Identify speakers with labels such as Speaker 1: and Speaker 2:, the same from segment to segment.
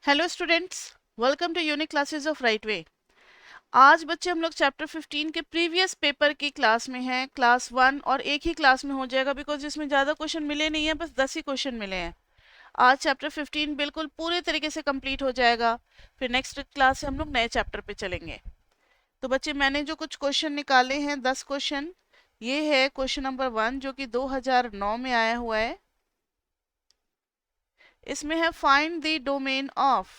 Speaker 1: Hello students, welcome to unique classes of right way. आज बच्चे हम लोग चैप्टर 15 के प्रीवियस पेपर की क्लास में हैं, क्लास 1, और एक ही क्लास में हो जाएगा बिकॉज इसमें ज़्यादा क्वेश्चन मिले नहीं है, बस 10 ही क्वेश्चन मिले हैं। आज चैप्टर 15 बिल्कुल पूरे तरीके से कंप्लीट हो जाएगा, फिर नेक्स्ट क्लास से हम लोग नए चैप्टर पे चलेंगे। तो बच्चे मैंने जो कुछ क्वेश्चन निकाले हैं 10 क्वेश्चन, ये है क्वेश्चन नंबर 1 जो कि 2009 में आया हुआ है। इसमें है फाइंड द डोमेन ऑफ।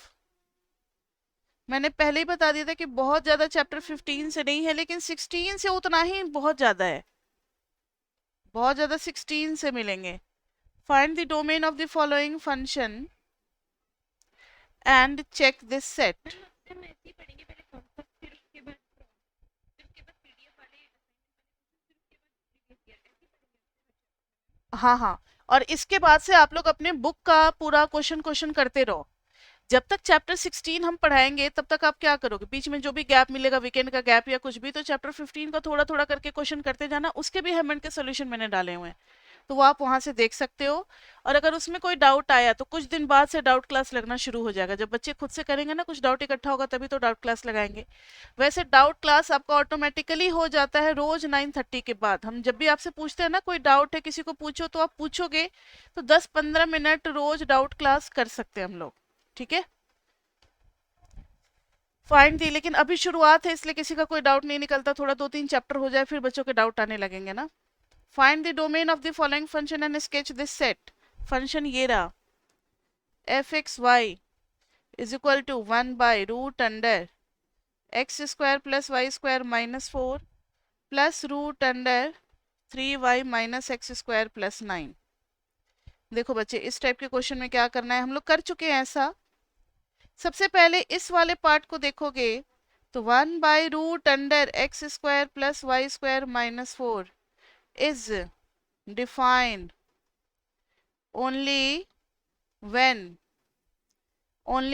Speaker 1: मैंने पहले ही बता दिया था कि बहुत ज्यादा चैप्टर 15 से नहीं है, लेकिन 16 से उतना ही बहुत ज्यादा है, बहुत ज्यादा 16 से मिलेंगे। Find the domain of the following function and check this set. हाँ हाँ, और इसके बाद से आप लोग अपने बुक का पूरा क्वेश्चन क्वेश्चन करते रहो। जब तक चैप्टर 16 हम पढ़ाएंगे तब तक आप क्या करोगे, बीच में जो भी गैप मिलेगा, वीकेंड का गैप या कुछ भी, तो चैप्टर 15 का थोड़ा थोड़ा करके क्वेश्चन करते जाना। उसके भी हेमंड के सोल्यूशन मैंने डाले हुए हैं, तो वो आप वहां से देख सकते हो। और अगर उसमें कोई डाउट आया तो कुछ दिन बाद से डाउट क्लास लगना शुरू हो जाएगा। जब बच्चे खुद से करेंगे ना, कुछ डाउट इकट्ठा होगा तभी तो डाउट क्लास लगाएंगे। वैसे डाउट क्लास आपका ऑटोमेटिकली हो जाता है रोज 9:30 के बाद। हम जब भी आपसे पूछते हैं ना कोई डाउट है, किसी को पूछो, तो आप पूछोगे तो 10-15 मिनट रोज डाउट क्लास कर सकते हैं हम लोग, ठीक है। फाइन थी, लेकिन अभी शुरुआत है इसलिए किसी का कोई डाउट नहीं निकलता। थोड़ा 2-3 चैप्टर हो जाए फिर बच्चों के डाउट आने लगेंगे ना। Find the domain of the following function and sketch this set. Function ये रहा, f x y is equal to 1/रूट under x square plus y square minus 4 plus root under 3y minus x square plus 9। देखो बच्चे, इस type के question में क्या करना है, हम लोग कर चुके हैं ऐसा। सबसे पहले इस वाले पार्ट को देखोगे तो 1/रूट under x square plus y square minus 4 is defined only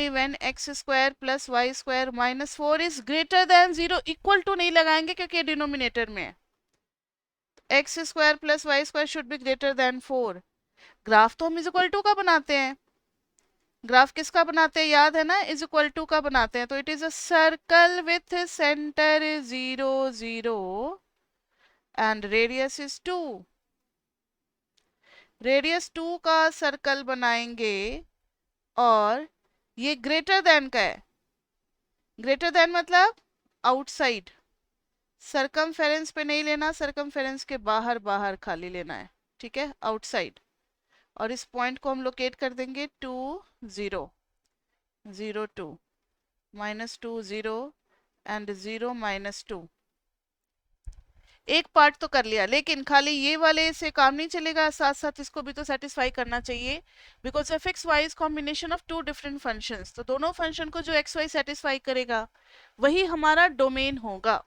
Speaker 1: when x square plus y square minus 4 is greater than 0। Equal to नहीं लगाएंगे क्योंकि ये डिनोमिनेटर में है। X square plus y square should be greater than 4। Graph तो हम is equal to का बनाते हैं। ग्राफ किसका बनाते हैं, याद है ना, इज इक्वल टू का बनाते हैं। तो it is a circle with centre 0 0 and radius is 2। Radius 2 का सर्कल बनाएंगे और ये ग्रेटर देन का है। ग्रेटर देन मतलब आउटसाइड, सरकमफेरेंस पे नहीं लेना, सरकमफेरेंस के बाहर बाहर खाली लेना है, ठीक है, आउटसाइड। और इस पॉइंट को हम लोकेट कर देंगे 2 0 0 2 -2 0 एंड 0 -2। एक पार्ट तो कर लिया, लेकिन खाली ये वाले से काम नहीं चलेगा, साथ साथ इसको भी तो सेटिस्फाई करना चाहिए। Because f x y is combination of two different functions, तो दोनों फंक्शन को जो एक्स वाई सेटिस्फाई करेगा वही हमारा डोमेन होगा।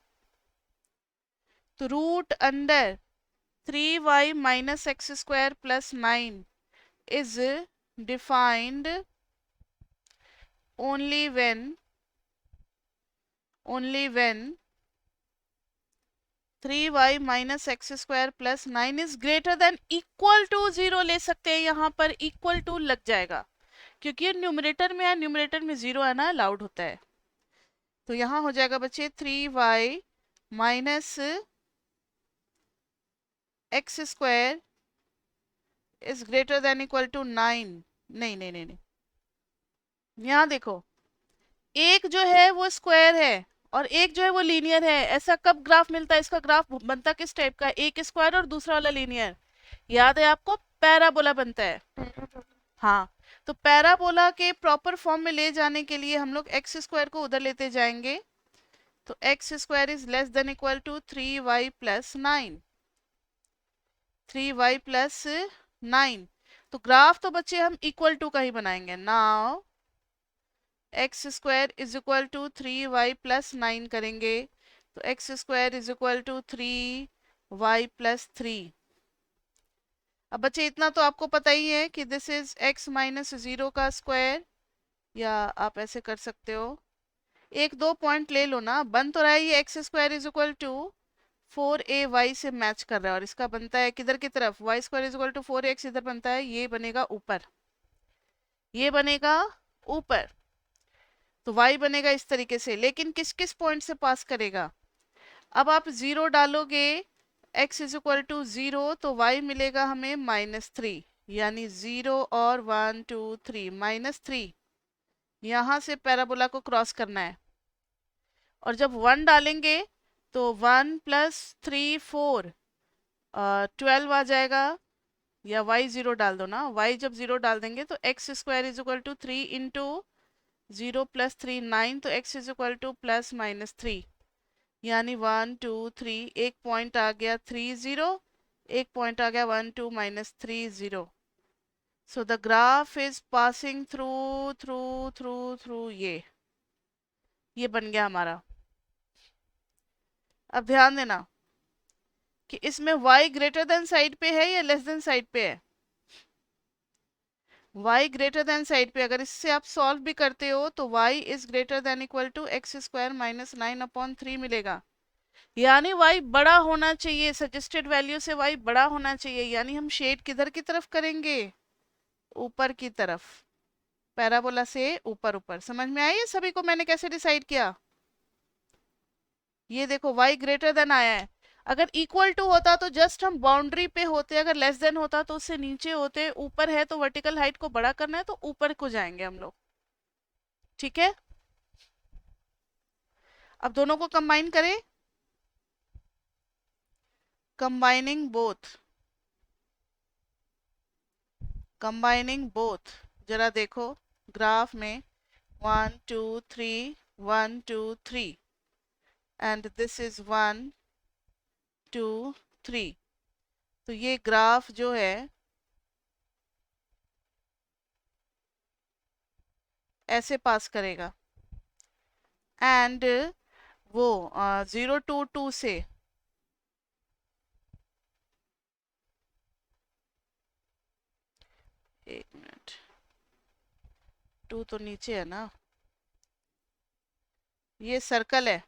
Speaker 1: तो root under 3y minus x square plus 9 is defined only when 3y minus x square plus 9 is greater than equal to 0 ले सकते हैं। यहाँ पर इक्वल टू लग जाएगा क्योंकि ये न्यूमरेटर में है, न्यूमरेटर में 0 आना अलाउड होता है। तो यहाँ हो जाएगा बच्चे 3y minus x square is greater than equal to 9। नहीं नहीं नहीं नहीं, यहाँ देखो, एक जो है वो स्क्वायर है और एक जो है वो लीनियर है। ऐसा कब ग्राफ मिलता है, इसका ग्राफ बनता किस टाइप का, एक स्क्वायर और दूसरा वाला लीनियर, याद है आपको, पैराबोला बनता है। हाँ, तो पैराबोला के प्रॉपर फॉर्म में ले जाने के लिए हम लोग एक्स स्क्वायर को उधर लेते जाएंगे। तो x square is less than equal to 3y plus 9, 3y plus 9। तो ग्राफ तो बच्चे हम इक्वल टू का ही बनाएंगे। Now x square is equal to 3y plus 9 करेंगे, तो x square is equal to 3y plus 3। अब बच्चे इतना तो आपको पता ही है कि दिस इज x माइनस 0 का स्क्वायर, या आप ऐसे कर सकते हो, एक दो पॉइंट ले लो ना, बन तो रहा है ये x square is equal to 4ay से मैच कर रहा है, और इसका बनता है किधर की तरफ, y square is equal to 4x इधर बनता है, ये बनेगा ऊपर, ये बनेगा ऊपर। तो y बनेगा इस तरीके से, लेकिन किस किस पॉइंट से पास करेगा। अब आप 0 डालोगे x इज इक्वल टू 0 तो y मिलेगा हमें -3, यानी 0 और 1 2 3 -3। यहाँ से पैराबोला को क्रॉस करना है, और जब 1 डालेंगे तो 1 प्लस 3 4 12 आ जाएगा, या y 0 डाल दो ना, y जब 0 डाल देंगे तो x square is equal to 3 into 0 plus 3 9, तो x is equal to plus -3, यानी 1 2 3, एक पॉइंट आ गया 3 0, एक पॉइंट आ गया 1 2 -3 0। So the graph is passing through through through through, ये बन गया हमारा। अब ध्यान देना कि इसमें y ग्रेटर देन साइड पे है या लेस देन साइड पे है। y ग्रेटर देन साइड पे, अगर इससे आप सॉल्व भी करते हो तो y is greater than equal to x square -9/3 मिलेगा, यानी y बड़ा होना चाहिए। सजेस्टेड वैल्यू से y बड़ा होना चाहिए, यानी हम शेड किधर की तरफ करेंगे, ऊपर की तरफ, पैराबोला से ऊपर ऊपर। समझ में आई सभी को मैंने कैसे डिसाइड किया। ये देखो y ग्रेटर देन आया है, अगर इक्वल टू होता तो जस्ट हम बाउंड्री पे होते, अगर लेस देन होता तो उससे नीचे होते, ऊपर है तो वर्टिकल हाइट को बड़ा करना है तो ऊपर को जाएंगे हम लोग। ठीक है, अब दोनों को कंबाइन करें, कंबाइनिंग बोथ, जरा देखो ग्राफ में 1 2 3 1 2 3 एंड दिस इज 1 2 3, तो ये ग्राफ जो है ऐसे पास करेगा, एंड वो 0 2 2 से, एक मिनट, 2 तो नीचे है ना, ये सर्कल है,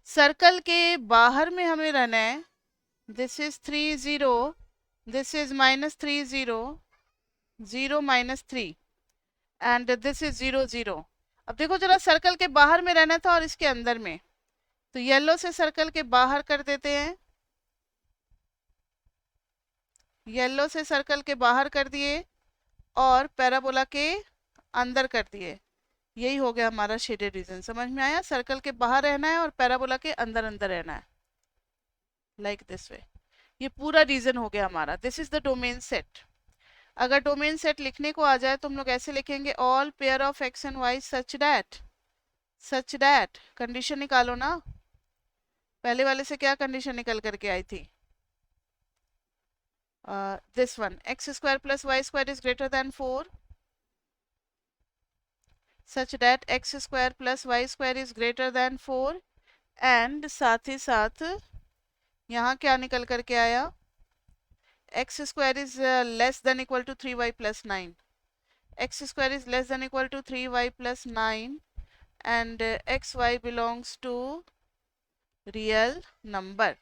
Speaker 1: सर्कल के बाहर में हमें रहना है। This is 3 0, this is -3 0 0 -3 and this is 0 0। अब देखो जरा, सर्कल के बाहर में रहना था और इसके अंदर में, तो येलो से सर्कल के बाहर कर देते हैं, येलो से सर्कल के बाहर कर दिए और पैराबोला के अंदर कर दिए। यही हो गया हमारा शेडेड रीजन। समझ में आया, सर्कल के बाहर रहना है और पैराबोला के अंदर अंदर रहना है, लाइक दिस वे। ये पूरा रीजन हो गया हमारा, this is the domain set. अगर डोमेन सेट लिखने को आ जाए तो हम लोग ऐसे लिखेंगे, all pair of x and y such that, condition निकालो ना, पहले वाले से क्या कंडीशन निकल करके आई थी, this one, x square plus y square is greater than 4, such that x square plus y square is greater than 4, and साथ ही साथ यहाँ क्या निकल करके आया, x square is less than equal to 3y plus 9, x square is less than equal to 3y plus 9 and x y belongs to real number.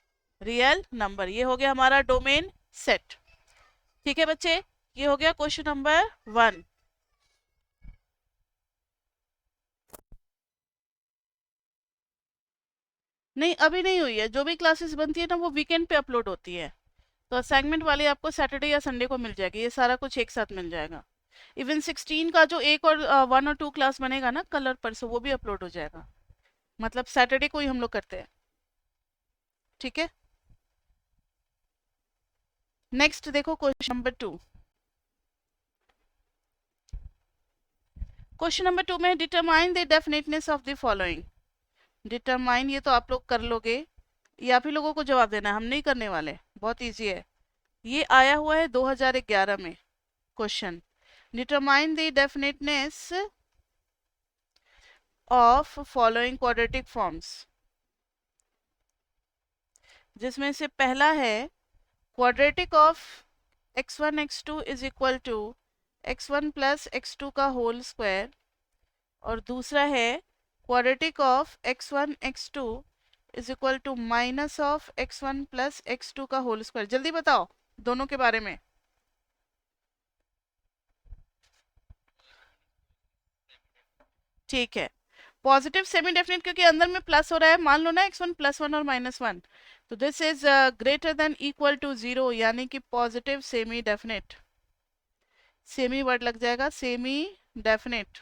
Speaker 1: ये हो गया हमारा डोमेन सेट। ठीक है बच्चे, ये हो गया क्वेश्चन नंबर 1। नहीं, अभी नहीं हुई है, जो भी क्लासेस बनती है ना वो वीकेंड पे अपलोड होती है, तो असाइनमेंट वाली आपको सैटरडे या संडे को मिल जाएगी, ये सारा कुछ एक साथ मिल जाएगा। इवन 16 का जो एक और 1 और 2 क्लास बनेगा ना कलर पर, से वो भी अपलोड हो जाएगा, मतलब सैटरडे को ही हम लोग करते हैं। ठीक है, नेक्स्ट देखो क्वेश्चन नंबर 2। क्वेश्चन नंबर 2 में determine the definiteness of the following. Determine ये तो आप लोग कर लोगे, ये आप ही लोगों को जवाब देना है, हम नहीं करने वाले, बहुत इजी है। ये आया हुआ है 2011 में question, determine the definiteness of following quadratic forms, जिसमें से पहला है quadratic of x1 x2 is equal to x1 plus x2 का होल स्क्वायर, और दूसरा है quadratic of x1 x2 is equal to minus of x1 plus x2 का whole square. जल्दी बताओ दोनों के बारे में। ठीक है, पॉजिटिव सेमी डेफिनेट क्योंकि अंदर में प्लस हो रहा है, मान लो ना x1 +1 और -1, तो this is greater than equal to 0, यानी कि positive semi definite. Semi word लग जाएगा, सेमी डेफिनेट।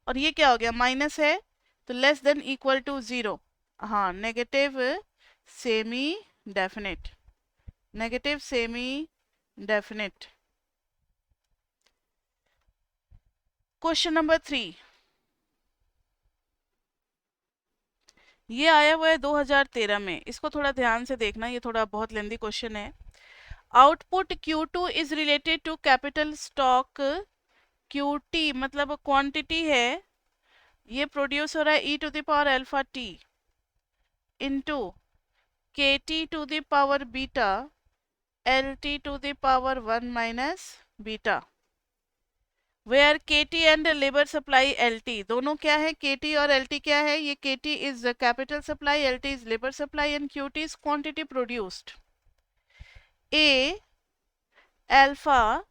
Speaker 1: और ये क्या हो गया, माइनस है तो लेस देन इक्वल टू 0, हाँ negative semi definite, negative semi definite. Question number 3, ये आया हुआ है 2013 में, इसको थोड़ा ध्यान से देखना, ये थोड़ा बहुत लेंदी क्वेश्चन है। Output Q2 is related to capital stock QT, मतलब क्वांटिटी है, ये प्रोड्यूस हो रहा है e⁻α_t into KT⁻β LT⁻1 - beta, where KT and labour supply LT दोनों क्या है, KT और LT क्या है, ये KT is capital supply, LT is labour supply and QT is quantity produced. A alpha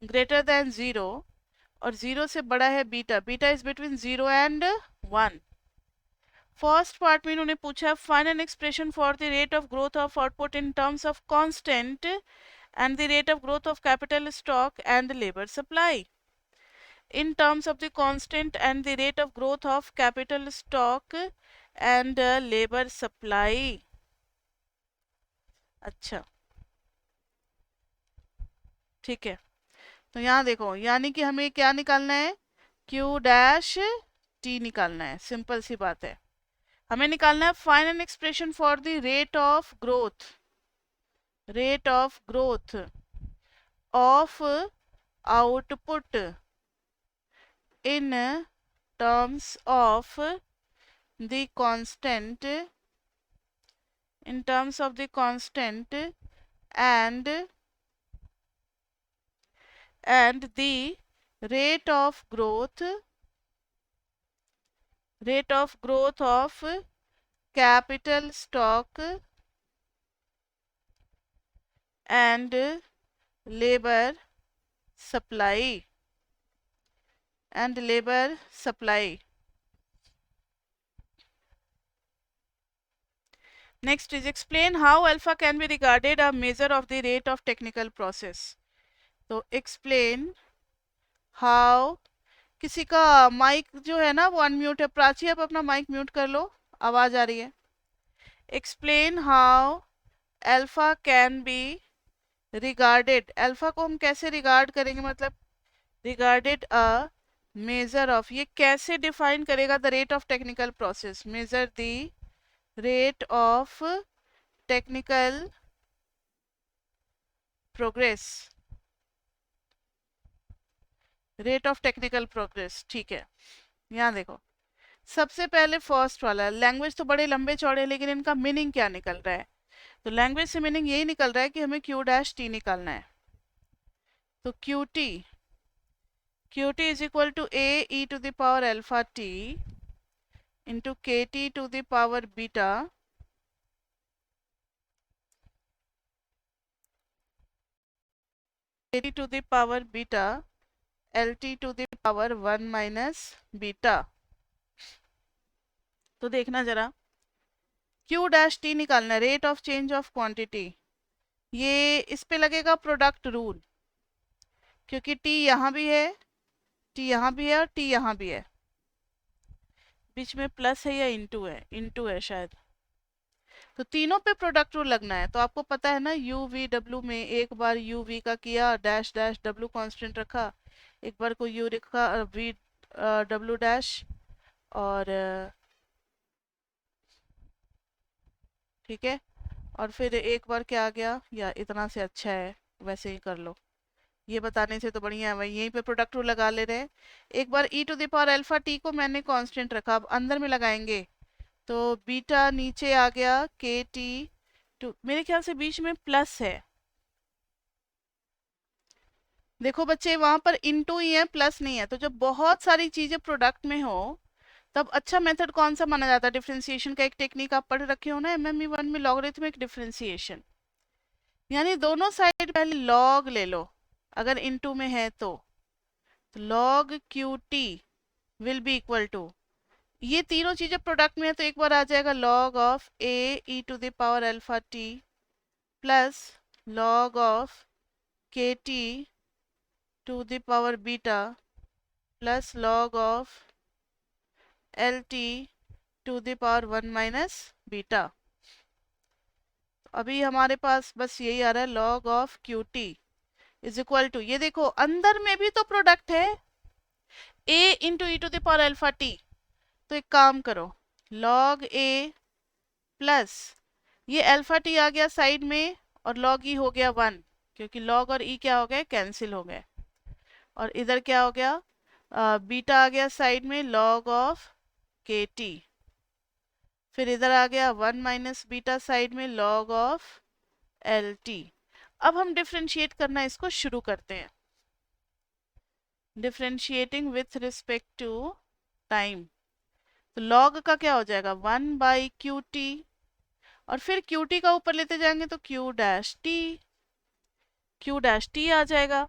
Speaker 1: greater than 0 और 0 से बड़ा है beta, beta is between 0 and 1। First part में इन्होंने पूछा find an expression for the rate of growth of output in terms of constant and the rate of growth of capital stock and labour supply in terms of the constant and the rate of growth of capital stock and labor supply। अच्छा ठीक है, तो यहाँ देखो, यानी कि हमें क्या निकालना है, Q' T निकालना है, सिंपल सी बात है। हमें निकालना है find an expression for the rate of growth, rate of growth of output in terms of the constant, in terms of the constant and the rate of growth, rate of growth of capital stock and labor supply, and labor supply। Next is explain how alpha can be regarded a measure of the rate of technical process। तो explain how, किसी का mic जो है ना वो unmute है, प्राची आप अपना माइक म्यूट कर लो, आवाज आ रही है। explain how alpha can be regarded, alpha को हम कैसे रिगार्ड करेंगे, मतलब regarded a measure of, ये कैसे डिफाइन करेगा, the rate of technical process, measure the rate of technical progress, rate of technical progress. ठीक है, यहाँ देखो, सबसे पहले फर्स्ट वाला, लैंग्वेज तो बड़े लंबे चौड़े, लेकिन इनका मीनिंग क्या निकल रहा है, तो लैंग्वेज से मीनिंग यही निकल रहा है कि हमें Q' निकालना है। तो QT is equal to Ae⁻α_t into KT⁻β KT⁻β LT⁻1 - beta. तो देखना जरा, Q' निकालना, rate of change of quantity, ये इस पे लगेगा प्रोडक्ट रूल, क्योंकि T यहाँ भी है, T यहाँ भी है और T यहाँ भी है, बीच में प्लस है या इंटू है, इंटू है शायद, तो तीनों पे प्रोडक्ट रूल लगना है। तो आपको पता है ना, UV W में एक बार UV का किया, डैश डैश W कांस्टेंट रखा, एक बार को U रखा VW' और ठीक है, और फिर एक बार क्या आ गया, या इतना से अच्छा है वैसे ही कर लो, ये बताने से तो बढ़िया है, वही यहीं पे प्रोडक्ट रूल लगा ले रहे हैं। एक बार e⁻α_t को मैंने कांस्टेंट रखा, अब अंदर में लगाएंगे तो बीटा नीचे आ गया, KT मेरे ख्याल से बीच में प्लस है, देखो बच्चे वहां पर इनटू ही है, प्लस नहीं है। तो जब बहुत सारी चीजें प्रोडक्ट में हो तब अच्छा मेथड कौन सा माना जाता है, डिफरेंशिएशन का एक टेक्निक आप पढ़ रखे हो ना MME1 में, लॉगरिथमिक डिफरेंशिएशन, यानी दोनों साइड पहले लॉग ले लो, अगर इनटू में है तो log QT will be equal to, ये तीनों चीजें प्रोडक्ट में है तो एक बार आ जाएगा log of a e to the power alpha t plus log of k t to the power beta plus log of L t to the power 1 minus beta. अभी हमारे पास बस यही आ रहा है log of q t is equal to, ये देखो अंदर में भी तो प्रोडक्ट है a into e to the power alpha t. तो एक काम करो, log a प्लस ये अल्फा टी आ गया साइड में और log e हो गया 1, क्योंकि log और e क्या हो गए, कैंसिल हो गए। और इधर क्या हो गया, बीटा आ गया साइड में log ऑफ के टी, फिर इधर आ गया 1 माइनस बीटा साइड में log ऑफ एल टी। अब हम डिफ्रेंशिएट करना इसको शुरू करते हैं, differentiating with respect to time. तो log का क्या हो जाएगा 1 बाई क्यू टी, और फिर क्यू टी का ऊपर लेते जाएंगे तो क्यू डैश टी आ जाएगा।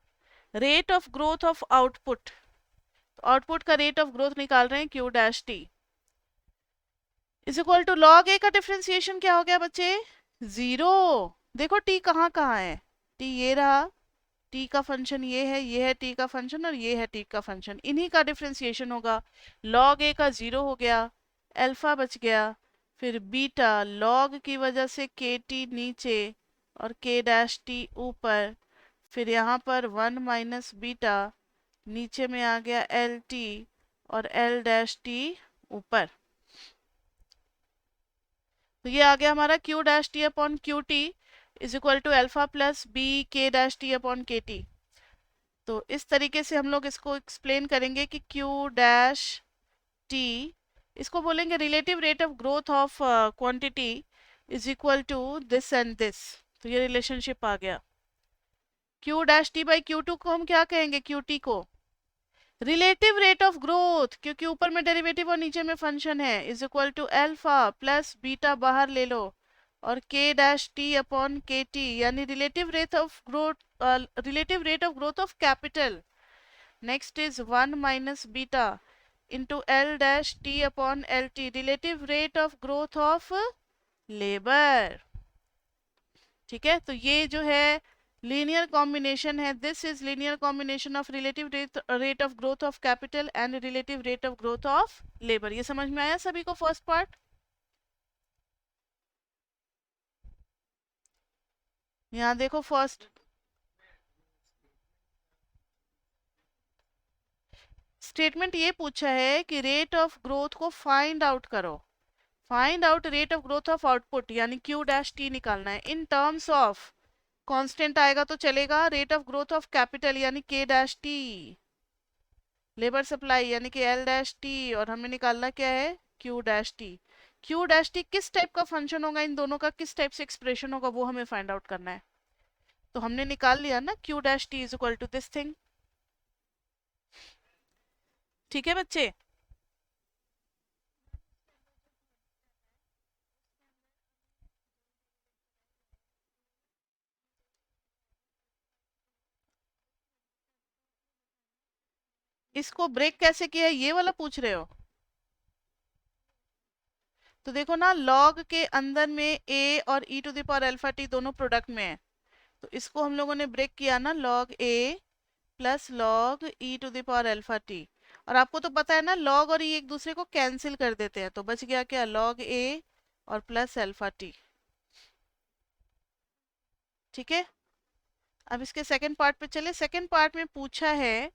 Speaker 1: Rate of growth of output, तो आउटपुट का रेट ऑफ ग्रोथ निकाल रहे हैं Q dash t is equal to log a का डिफ्रेंसिएशन क्या हो गया बच्चे, 0। देखो t कहाँ कहाँ है, t ये रहा, t का फंक्शन ये है t का फंक्शन और ये है t का फंक्शन, इन्हीं का डिफ्रेंसिएशन होगा। log a का 0 हो गया, अल्फा बच गया, फिर बीटा log की वजह से के टी नीचे और के डैश टी ऊपर, फिर यहाँ पर 1 माइनस बीटा, नीचे में आ गया एल टी और एल डैश टी ऊपर। तो ये आ गया हमारा Q dash t upon Q t is equal to alpha plus B K dash t upon K t. तो इस तरीके से हम लोग इसको एक्सप्लेन करेंगे कि क्यू डैश टी, इसको बोलेंगे relative rate of growth of quantity is equal to this and this. तो ये रिलेशनशिप आ गया। Q dash t by Q two को हम क्या कहेंगे, क्यू टी को रिलेटिव रेट ऑफ ग्रोथ, क्योंकि ऊपर में डेरिवेटिव और नीचे में फंक्शन है, is equal to alpha plus beta बाहर ले लो और K dash t upon K t, यानी relative rate of growth of capital. Next is 1 minus beta into L dash t upon L T, relative rate of growth of labour. ठीक है, तो ये जो है लीनियर कॉम्बिनेशन है, this is linear combination of relative rate of growth of capital and relative rate of growth of labour. ये समझ में आया सभी को फर्स्ट पार्ट? यहाँ देखो फर्स्ट स्टेटमेंट ये पूछा है कि रेट ऑफ ग्रोथ को फाइंड आउट करो, find out rate of growth of output यानी क्यू डैश टी निकालना है इन टर्म्स ऑफ, कांस्टेंट आएगा तो चलेगा, rate of growth of capital यानी के डैश टी, लेबर सप्लाई यानी कि एल डैश टी, और हमें निकालना क्या है, Q dash T. Q dash T किस टाइप का फंक्शन होगा, इन दोनों का किस टाइप से एक्सप्रेशन होगा, वो हमें फाइंड आउट करना है। तो हमने निकाल लिया ना Q dash t is equal to this thing. ठीक है बच्चे, इसको ब्रेक कैसे किया है ये वाला पूछ रहे हो? तो देखो ना, log के अंदर में a और e to the power alpha t दोनों प्रोडक्ट में है, तो इसको हम लोगों ने ब्रेक किया ना, log a plus log e to the power alpha t. और आपको तो पता है ना log और e एक दूसरे को कैंसिल कर देते हैं, तो बच गया क्या, log a और प्लस अल्फा टी। ठीक है, अब इसके सेकंड पार्ट पे चले। सेकंड पार्ट में पूछा है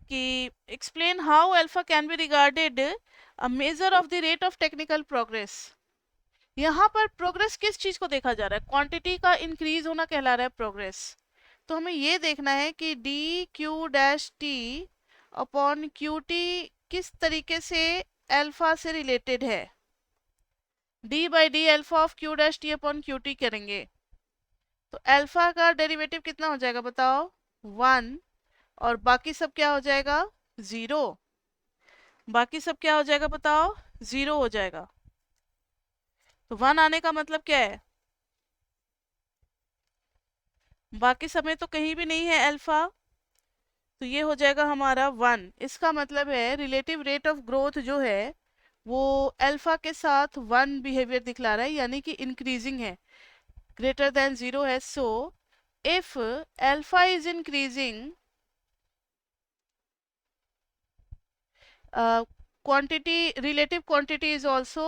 Speaker 1: कि explain how alpha can be regarded a measure of the rate of technical progress. यहाँ पर प्रोग्रेस किस चीज को देखा जा रहा है, क्वांटिटी का इंक्रीज होना कहला रहा है प्रोग्रेस। तो हमें ये देखना है कि D Q dash t upon Q T किस तरीके से अल्फा से रिलेटेड है। D by D alpha of Q dash t upon Q T करेंगे तो अल्फा का डेरिवेटिव कितना हो जाएगा बताओ, 1, और बाकी सब क्या हो जाएगा, 0। बाकी सब क्या हो जाएगा बताओ, 0 हो जाएगा। तो 1 आने का मतलब क्या है, बाकी समय तो कहीं भी नहीं है अल्फा, तो ये हो जाएगा हमारा 1। इसका मतलब है रिलेटिव रेट ऑफ ग्रोथ जो है वो अल्फा के साथ 1 बिहेवियर दिखला रहा है, यानी कि इंक्रीजिंग है, ग्रेटर देन 0 है। So if alpha is increasing, quantity, relative quantity is also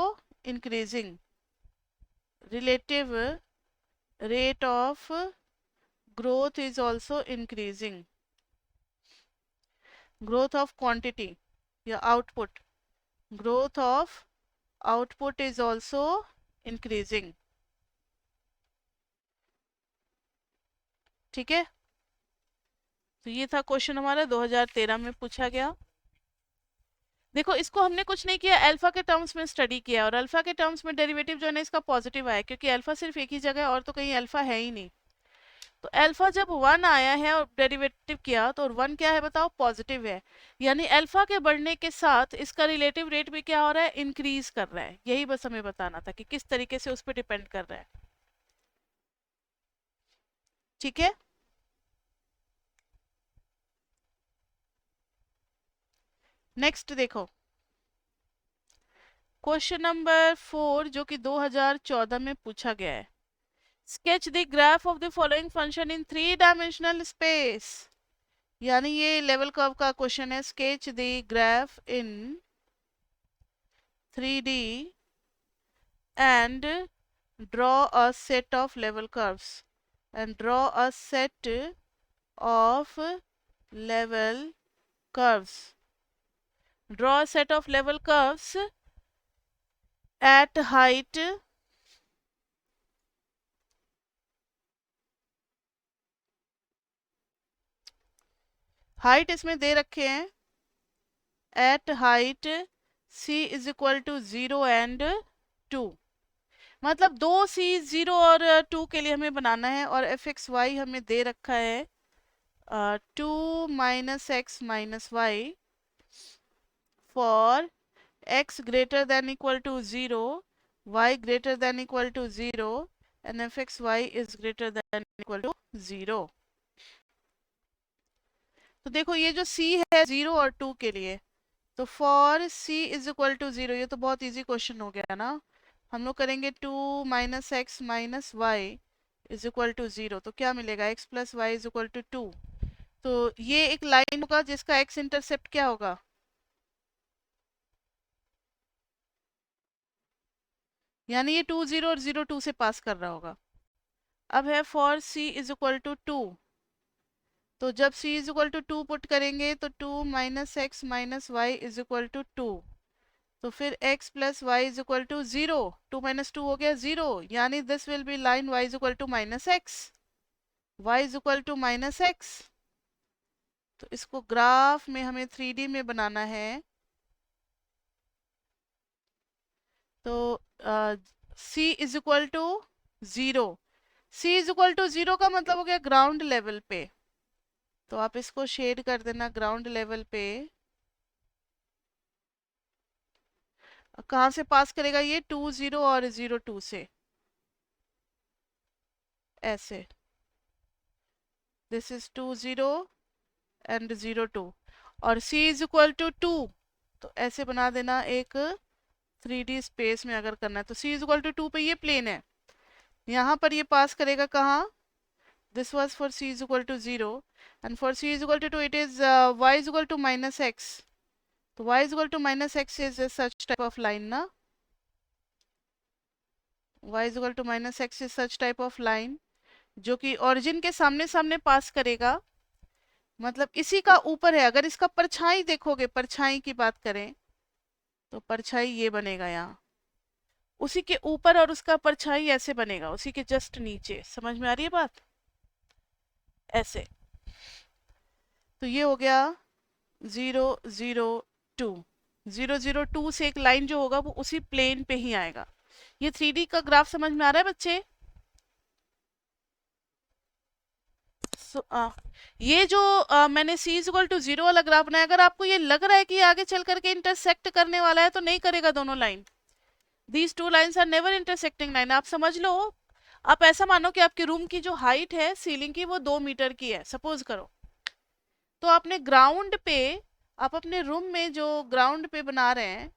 Speaker 1: increasing, relative rate of growth is also increasing, growth of quantity या output, growth of output is also increasing। ठीक है, तो ये था question हमारा 2013 में पूछा गया। देखो इसको हमने कुछ नहीं किया, अल्फा के टर्म्स में स्टडी किया, और अल्फा के टर्म्स में डेरिवेटिव जो है ना इसका पॉजिटिव आया, क्योंकि अल्फा सिर्फ एक ही जगह है और तो कहीं अल्फा है ही नहीं। तो अल्फा जब 1 आया है और डेरिवेटिव किया तो 1 क्या है बताओ, पॉजिटिव है, यानी अल्फा के बढ़ने के साथ इसका रिलेटिव रेट भी क्या हो रहा है, इंक्रीज कर रहा है। यही बस हमें बताना था कि किस तरीके से उस पर डिपेंड कर रहा है। ठीक है, नेक्स्ट देखो क्वेश्चन नंबर 4 जो कि 2014 में पूछा गया है। Sketch the graph of the following function in 3 dimensional space, यानी ये लेवल कर्व का क्वेश्चन है। Sketch the graph in 3D and draw a set of level curves, and draw a set of level curves, draw a set of level curves at height इसमें दे रखे हैं, at height c is equal to 0 and 2, मतलब दो c 0 और 2 के लिए हमें बनाना है, और एफ एक्स वाई हमें दे रखा है 2 minus x minus y for x greater than equal to 0, y greater than equal to 0 and fxy is greater than equal to 0। तो देखो ये जो c है 0 और 2 के लिए, तो for c is equal to 0, ये तो बहुत इजी क्वेश्चन हो गया ना। हम लोग करेंगे 2 minus x minus y is equal to 0, तो क्या मिलेगा, x plus y is equal to 2। तो ये एक लाइन होगा जिसका x इंटरसेप्ट क्या होगा, यानी ये 2 0 और 0 2 से पास कर रहा होगा। अब है for c is equal to 2, तो जब c is equal to 2 put करेंगे तो 2 minus x minus y is equal to 2, तो फिर x plus y is equal to 0, 2 minus 2 हो गया 0, यानी this will be line y is equal to minus x, y is equal to minus x. तो इसको graph में हमें 3D में बनाना है, तो c is equal to 0, c is equal to 0 का मतलब हो गया ग्राउंड लेवल पे, तो आप इसको शेड कर देना ग्राउंड लेवल पे। कहाँ से पास करेगा ये, 2 0 और 0 2 से, ऐसे, दिस इज 2 0 एंड 0 2, और c इज इक्वल टू 2, तो ऐसे बना देना एक 3D स्पेस में अगर करना है, तो c इज इक्वल टू 2 पे ये प्लेन है, यहाँ पर ये पास करेगा कहाँ, this was for c is equal to 0 and for c is equal to 2 it is y is equal to minus x, तो y is equal to minus x is such type of line ना, y is equal to minus x is such type of line जो कि origin के सामने सामने पास करेगा, मतलब इसी का ऊपर है। अगर इसका परछाई देखोगे, परछाई की बात करें तो परछाई ये बनेगा यहाँ, उसी के ऊपर, और उसका परछाई ऐसे बनेगा उसी के जस्ट नीचे। समझ में आ रही है बात, ऐसे। तो ये हो गया 0 0 2, 0 0 2 से एक लाइन जो होगा वो उसी प्लेन पे ही आएगा। ये 3D का ग्राफ समझ में आ रहा है बच्चे? ये जो मैंने c इज इक्वल टू 0 वाला ग्राफ बनाया, अगर आपको ये लग रहा है कि आगे चल करके इंटरसेक्ट करने वाला है तो नहीं करेगा दोनों line. These two lines are never intersecting line. आप समझ लो, आप ऐसा मानो कि आपके रूम की जो हाइट है सीलिंग की वो 2 मीटर की है, सपोज करो, तो आपने ग्राउंड पे, आप अपने रूम में जो ग्राउंड पे बना रहे हैं,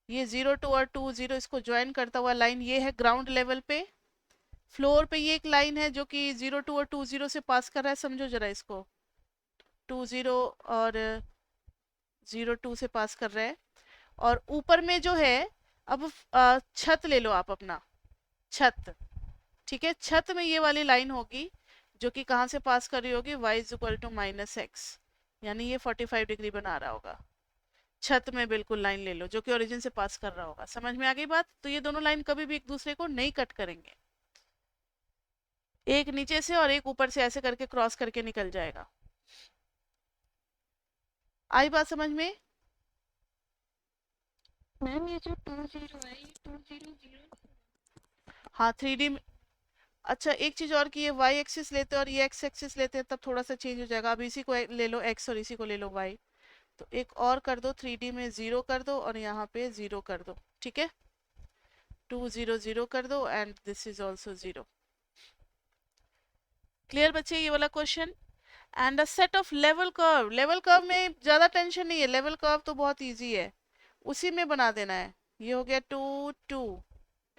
Speaker 1: ये 0 2 और 2 0 इसको ज्वाइन करता हुआ लाइन, ये है ग्राउंड लेवल पे। फ्लोर पे ये एक लाइन है जो कि 0 2 और 2 0 से पास कर रहा है, समझो जरा इसको, 2 0 और 0 2 से पास कर रहा है। और ऊपर में जो है, अब छत ले लो आप अपना, छत, ठीक है, छत में ये वाली लाइन होगी जो कि कहाँ से पास कर रही होगी, y is equal to -x, यानी ये 45 डिग्री बना रहा होगा। छत में बिल्कुल लाइन ले लो जो कि ओरिजिन से पास कर रहा होगा। समझ में आ गई बात? तो ये दोनों लाइन कभी भी एक दूसरे को नहीं कट करेंगे, एक नीचे से और एक ऊपर से ऐसे करके क्रॉस करके निकल जाएगा। आई बात समझ में?
Speaker 2: मैम ये जो 20 है ये 200।
Speaker 1: हाँ 3D में। अच्छा एक चीज और की, ये y एक्सिस लेते हैं और ये x एक्सिस लेते हैं तब थोड़ा सा चेंज हो जाएगा। अब इसी को ले लो x और इसी को ले लो y, तो एक और कर दो, 3D में 0 कर दो और यहाँ पे 0 कर दो, ठीक है, 2 0 0 कर दो and this is also 0। Clear बच्चे ये वाला question? And a set of level curve, level curve में ज्यादा टेंशन नहीं है, लेवल कर्व तो बहुत इजी है, उसी में बना देना है। ये हो गया 2 2,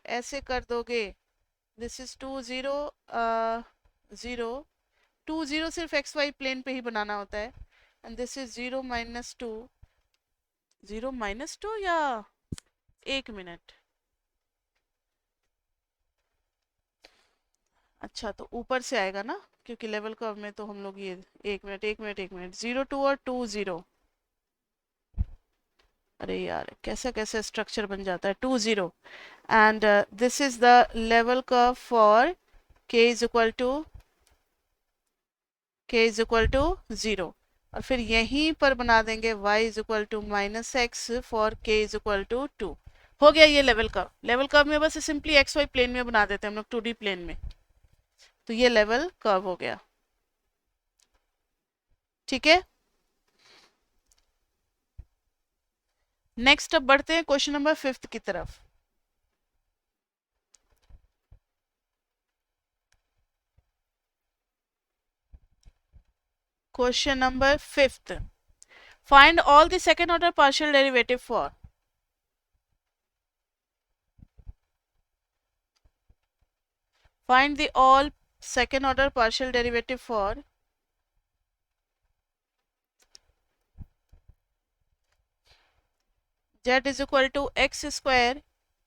Speaker 1: ऐसे कर दोगे, दिस इज 2 0 0, 2 0 सिर्फ एक्स वाई प्लेन पे ही बनाना होता है, एंड दिस इज 0 -2, 0 -2 या 1 मिनट, अच्छा तो ऊपर से आएगा ना, क्योंकि लेवल कर्व में तो हम लोग ये 1 मिनट 1 मिनट 1 मिनट, 0 2 और 2 0, अरे यार कैसा कैसा स्ट्रक्चर बन जाता है, 2 0 and this is the level curve for k is equal to -0, और फिर यहीं पर बना देंगे y is equal to -x for k is equal to 2। हो गया ये लेवल कर्व। लेवल कर्व में बस सिंपली एक्स वाई प्लेन में बना देते हैं हम लोग, 2D प्लेन में, तो ये लेवल कर्व हो गया, ठीक है। नेक्स्ट अब बढ़ते हैं क्वेश्चन नंबर 5 की तरफ। Question number 5, find all the second order partial derivative for, find the all second order partial derivative for z is equal to x square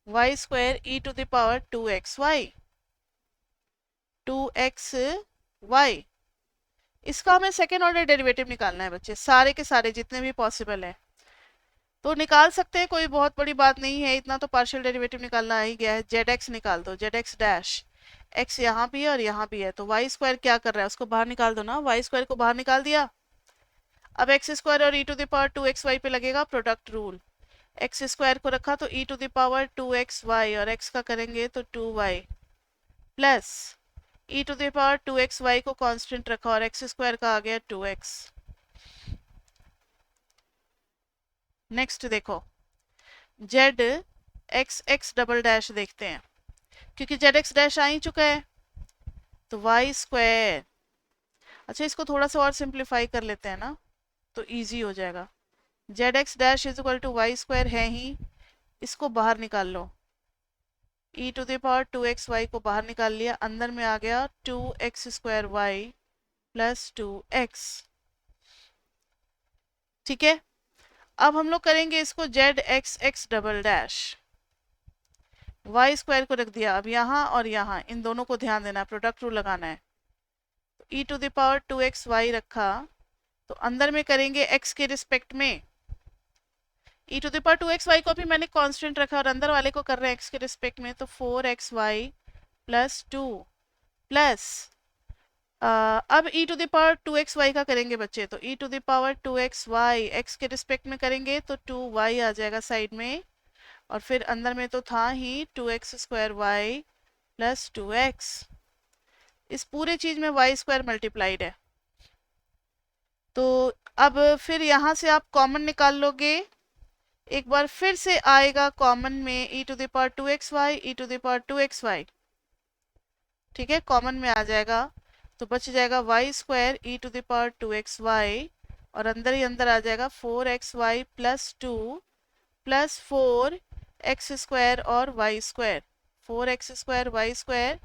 Speaker 1: y square e to the power 2xy, 2xy। इसका हमें second order derivative निकालना है बच्चे, सारे के सारे जितने भी पॉसिबल है तो निकाल सकते हैं, कोई बहुत बड़ी बात नहीं है, इतना तो पार्शियल डेरिवेटिव निकालना आ ही गया है। जेड एक्स निकाल दो, जेड एक्स डैश, एक्स यहाँ भी है और यहाँ भी है, तो वाई स्क्वायर क्या कर रहा है उसको बाहर निकाल दो ना, वाई स्क्वायर को बाहर निकाल दिया। अब एक्स स्क्वायर और ई टू द पावर 2xy पे लगेगा प्रोडक्ट रूल, एक्स स्क्वायर को रखा तो ई टू द पावर 2xy और एक्स का करेंगे तो 2y plus e to the power 2xy को कांस्टेंट रखा और एक्स स्क्वायर का आ गया 2x। नेक्स्ट देखो Z x x double dash देखते हैं, क्योंकि जेड एक्स डैश आ ही चुका है, तो वाई स्क्वायर, अच्छा इसको थोड़ा सा और सिंप्लीफाई कर लेते हैं ना तो इजी हो जाएगा। Z x dash is equal to y square है ही, इसको बाहर निकाल लो, e to the power 2xy को बाहर निकाल लिया, अंदर में आ गया 2x square Y plus 2x, ठीक है। अब हम लोग करेंगे इसको z x x double dash, y square को रख दिया, अब यहाँ और यहाँ इन दोनों को ध्यान देना, प्रोडक्ट रूल लगाना है, तो ई टू द पावर 2xy रखा, तो अंदर में करेंगे x के रिस्पेक्ट में, ई टू द पावर 2xy को भी मैंने कांस्टेंट रखा और अंदर वाले को कर रहे हैं x के रिस्पेक्ट में, तो 4xy प्लस 2 प्लस अब e to the power 2xy का करेंगे बच्चे, तो e to the power 2xy x के रिस्पेक्ट में करेंगे तो 2y आ जाएगा साइड में, और फिर अंदर में तो था ही 2x square y plus 2x, इस पूरे चीज में y स्क्वायर मल्टीप्लाइड है, तो अब फिर यहाँ से आप कॉमन निकाल लोगे, एक बार फिर से आएगा कॉमन में e to the power 2xy e to the power 2xy, ठीक है, कॉमन में आ जाएगा, तो बच जाएगा y square e to the power 2xy और अंदर ही अंदर आ जाएगा 4xy प्लस 2 प्लस 4x² और y square 4x² y square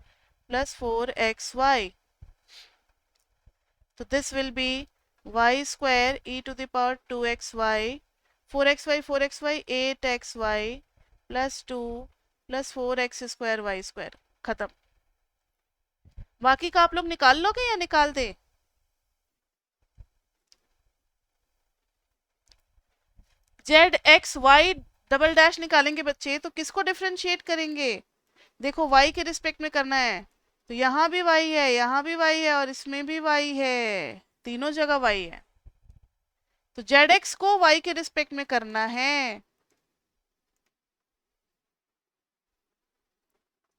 Speaker 1: plus 4xy. So this will be y square e to the power 2xy 4xy 8xy plus 2 plus 4x² y square. खत्म. बाकी का आप लोग निकाल लोगे या निकाल दे? Z x y double dash निकालेंगे बच्चे तो किसको डिफरेंशिएट करेंगे? देखो y के रिस्पेक्ट में करना है तो यहाँ भी y है, यहाँ भी y है और इसमें भी y है, तीनों जगह y है. तो जेड को y के रिस्पेक्ट में करना है.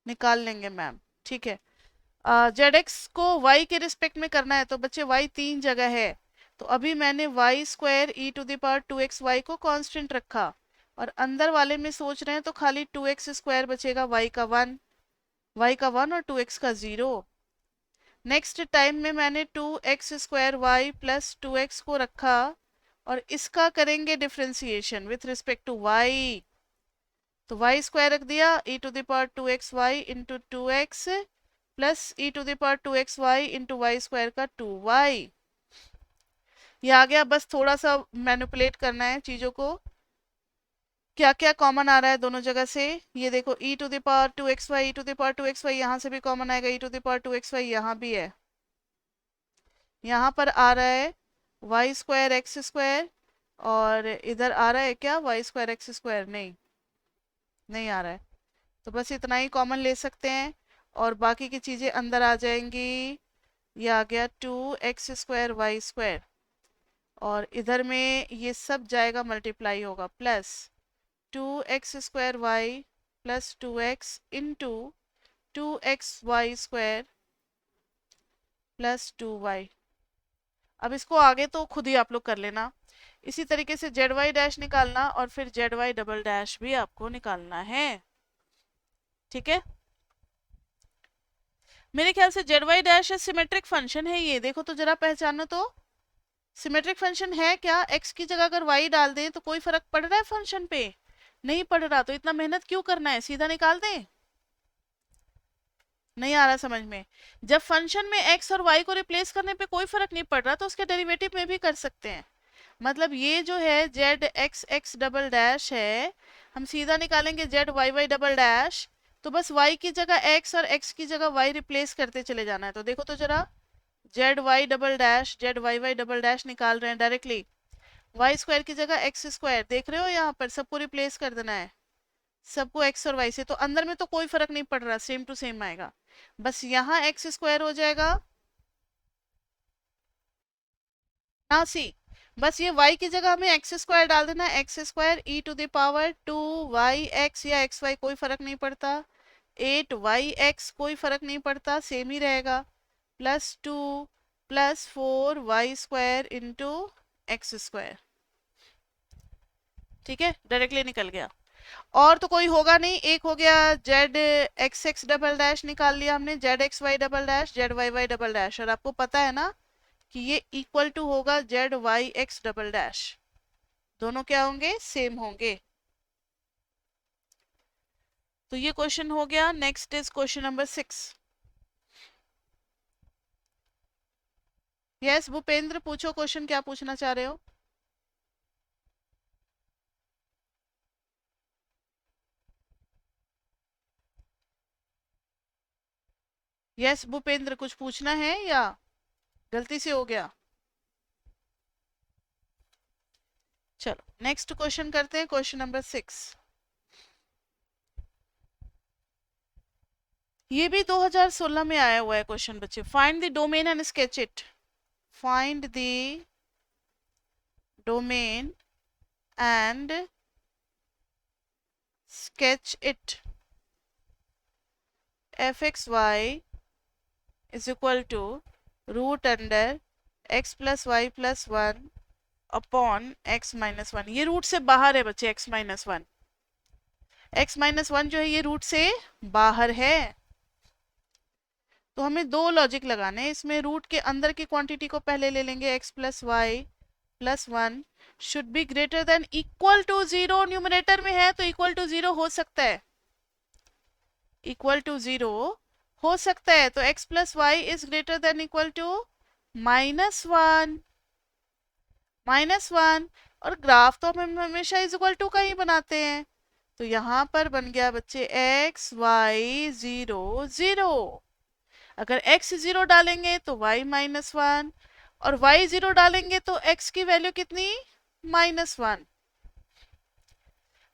Speaker 1: निकाल लेंगे मैम, ठीक है. जेड को y के रिस्पेक्ट में करना है तो बच्चे y तीन जगह है. तो अभी मैंने y square e to the power 2xy को कांस्टेंट रखा और अंदर वाले में सोच रहे हैं तो खाली 2x² बचेगा, y का 1 और 2x का 0. नेक्स्ट टाइम में मैंने 2x² y प्लस 2x को रखा और इसका करेंगे differentiation with respect to y. तो वाई स्क्वायर रख दिया e to the power 2xy into 2x plus e to the power 2xy into y square का 2y. ये आ गया. बस थोड़ा सा मैनिपुलेट करना है चीजों को, क्या क्या कॉमन आ रहा है दोनों जगह से. ये देखो e to the power 2xy e to the power 2xy यहाँ से भी कॉमन आएगा, e to the power 2xy यहाँ भी है. यहाँ पर आ रहा है वाई स्क्वायर एक्स स्क्वायर और इधर आ रहा है क्या वाई स्क्वायर एक्स स्क्वायर? नहीं आ रहा है. तो बस इतना ही कॉमन ले सकते हैं और बाकी की चीजें अंदर आ जाएंगी. ये आ गया 2x² वाई स्क्वायर और इधर में ये सब जाएगा मल्टीप्लाई होगा plus 2x² y plus 2x into 2xy square plus 2y. अब इसको आगे तो खुद ही आप लोग कर लेना. इसी तरीके से जेड वाई डैश निकालना और फिर जेड वाई डबल डैश भी आपको निकालना है, ठीक है. मेरे ख्याल से z y dash symmetric function है. ये देखो तो जरा पहचानो तो सिमेट्रिक फंक्शन है क्या? x की जगह अगर y डाल दें तो कोई फर्क पड़ रहा है फंक्शन पे? नहीं पड़ रहा. तो इतना मेहनत क्यों करना है, सीधा निकाल दें. नहीं आ रहा समझ में? जब फंक्शन में x और y को रिप्लेस करने पे कोई फर्क नहीं पड़ रहा तो उसके डेरिवेटिव में भी कर सकते हैं. मतलब ये जो है z x x double dash है, हम सीधा निकालेंगे z y y double dash. तो बस y की जगह x और x की जगह y रिप्लेस करते चले जाना है. तो देखो तो जरा z y double dash z y y double dash निकाल रहे हैं डायरेक्टली. वाई स्क्वायर की जगह एक्स स्क्वायर देख रहे हो, यहाँ पर सबको रिप्लेस कर देना है, सबको x और y से. तो अंदर में तो कोई फर्क नहीं पड़ रहा, सेम टू सेम आएगा. बस यहाँ x² हो जाएगा ना सी. बस ये y की जगह हमें x² डाल देना है, x² e to the power 2yx या xy कोई फर्क नहीं पड़ता, 8yx कोई फर्क नहीं पड़ता, सेम ही रहेगा, plus 2 plus 4y² into x². ठीक है, डायरेक्टली निकल गया. और तो कोई होगा नहीं. एक हो गया z x x double dash निकाल लिया हमने, z x y double dash z y y double dash. और आपको पता है ना कि ये इक्वल टू होगा z y x double dash. दोनों क्या होंगे? सेम होंगे. तो ये क्वेश्चन हो गया. Next is question number 6. Yes Bhupendra पूछो क्वेश्चन, क्या पूछना चाह रहे हो? यस भूपेंद्र कुछ पूछना है या गलती से हो गया? चलो नेक्स्ट क्वेश्चन करते हैं, क्वेश्चन नंबर 6. ये भी 2016 में आया हुआ है क्वेश्चन बच्चे. Find the domain and sketch it. Find the domain and sketch it. fxy is equal to root under x plus y plus 1 upon x minus 1. ये रूट से बाहर है बच्चे, x माइनस 1. x माइनस 1 जो है ये root से बाहर है. तो हमें दो लॉजिक लगाने हैं इसमें। रूट के अंदर की क्वांटिटी को पहले ले लेंगे, x plus y plus one should be greater than equal to zero. Numerator में है तो इक्वल टू जीरो हो सकता है, इक्वल टू जीरो हो सकता है। तो x plus y is greater than equal to minus one, minus one. और ग्राफ तो हम हमेशा इज इक्वल टू का ही बनाते हैं। तो यहां पर बन गया बच्चे x y जीरो जीरो। अगर x जीरो डालेंगे तो y माइनस वन, और y जीरो डालेंगे तो x की वैल्यू कितनी, माइनस वन।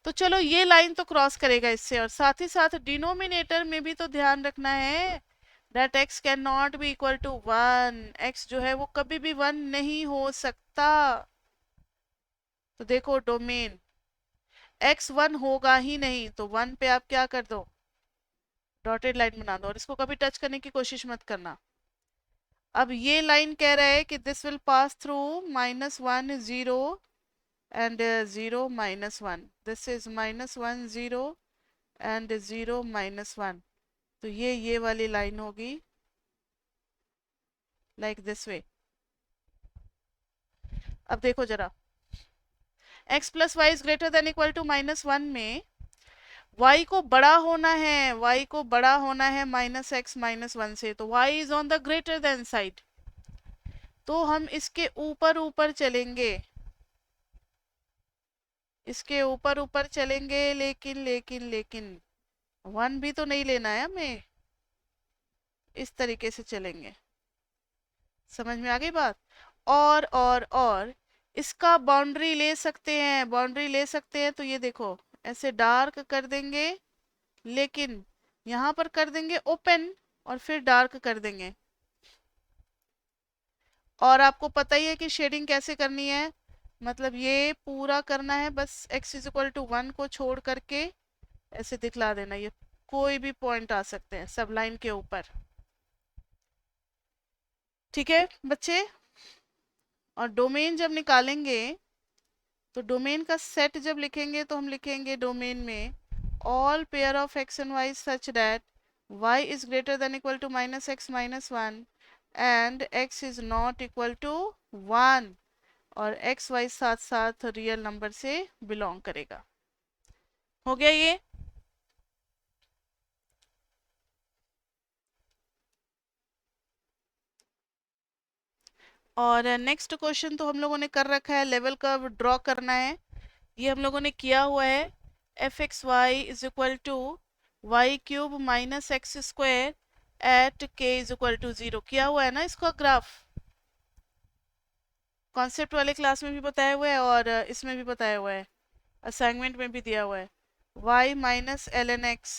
Speaker 1: तो चलो ये लाइन तो क्रॉस करेगा इससे, और साथ ही साथ डिनोमिनेटर में भी तो ध्यान रखना है that x can not be equal to one. x जो है वो कभी भी वन नहीं हो सकता। तो देखो डोमेन x वन होगा ही नहीं, तो वन पे आप क्या कर दो, डॉटेड लाइन बना दो, और इसको कभी टच करने की कोशिश मत करना। अब ये लाइन कह रहा है कि this will pass through minus one zero and 0 minus 1. This is minus 1 0 and 0 minus 1. तो ये वाली लाइन होगी like this way. अब देखो जरा, x plus y is greater than equal to minus 1 में y को बड़ा होना है, y को बड़ा होना है माइनस एक्स माइनस वन से, तो y is on the greater than side। तो हम इसके ऊपर ऊपर चलेंगे, इसके ऊपर ऊपर चलेंगे, लेकिन लेकिन लेकिन वन भी तो नहीं लेना है हमें, इस तरीके से चलेंगे। समझ में आ गई बात। और इसका बाउंड्री ले सकते हैं, बाउंड्री ले सकते हैं। तो ये देखो ऐसे डार्क कर देंगे, लेकिन यहाँ पर कर देंगे ओपन और फिर डार्क कर देंगे। और आपको पता ही है कि शेडिंग कैसे करनी है, मतलब ये पूरा करना है बस x is equal to one को छोड़ करके ऐसे दिखला देना। ये कोई भी पॉइंट आ सकते हैं सब लाइन के ऊपर, ठीक है बच्चे। और डोमेन जब निकालेंगे तो डोमेन का सेट जब लिखेंगे तो हम लिखेंगे डोमेन में all pair of x and y such that y is greater than equal to minus x minus one and x is not equal to one, और एक्स वाई साथ साथ रियल नंबर से बिलोंग करेगा। हो गया ये। और नेक्स्ट क्वेश्चन तो हम लोगों ने कर रखा है, लेवल कर्व ड्रॉ करना है। ये हम लोगों ने किया हुआ है, f x y is equal to y cube minus x square at k is equal to zero. किया हुआ है ना इसका ग्राफ, कॉन्सेप्ट वाले क्लास में भी बताया हुआ है और इसमें भी बताया हुआ है, असाइनमेंट में भी दिया हुआ है। y minus l n x,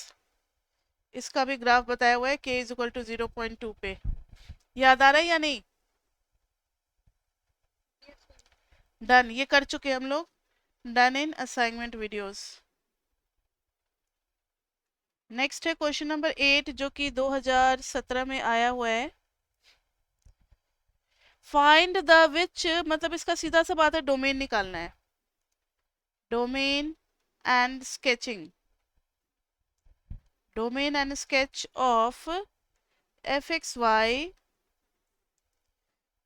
Speaker 1: इसका भी ग्राफ बताया हुआ है k इज इक्वल टू 0.2 पे। याद आ रहा है या नहीं? डन, ये कर चुके हम लोग, done in assignment videos. Next है क्वेश्चन नंबर 8 जो कि 2017 में आया हुआ है। फाइंड द विच, मतलब इसका सीधा सा बात है डोमेन निकालना है, domain and sketching, domain and sketch of f x y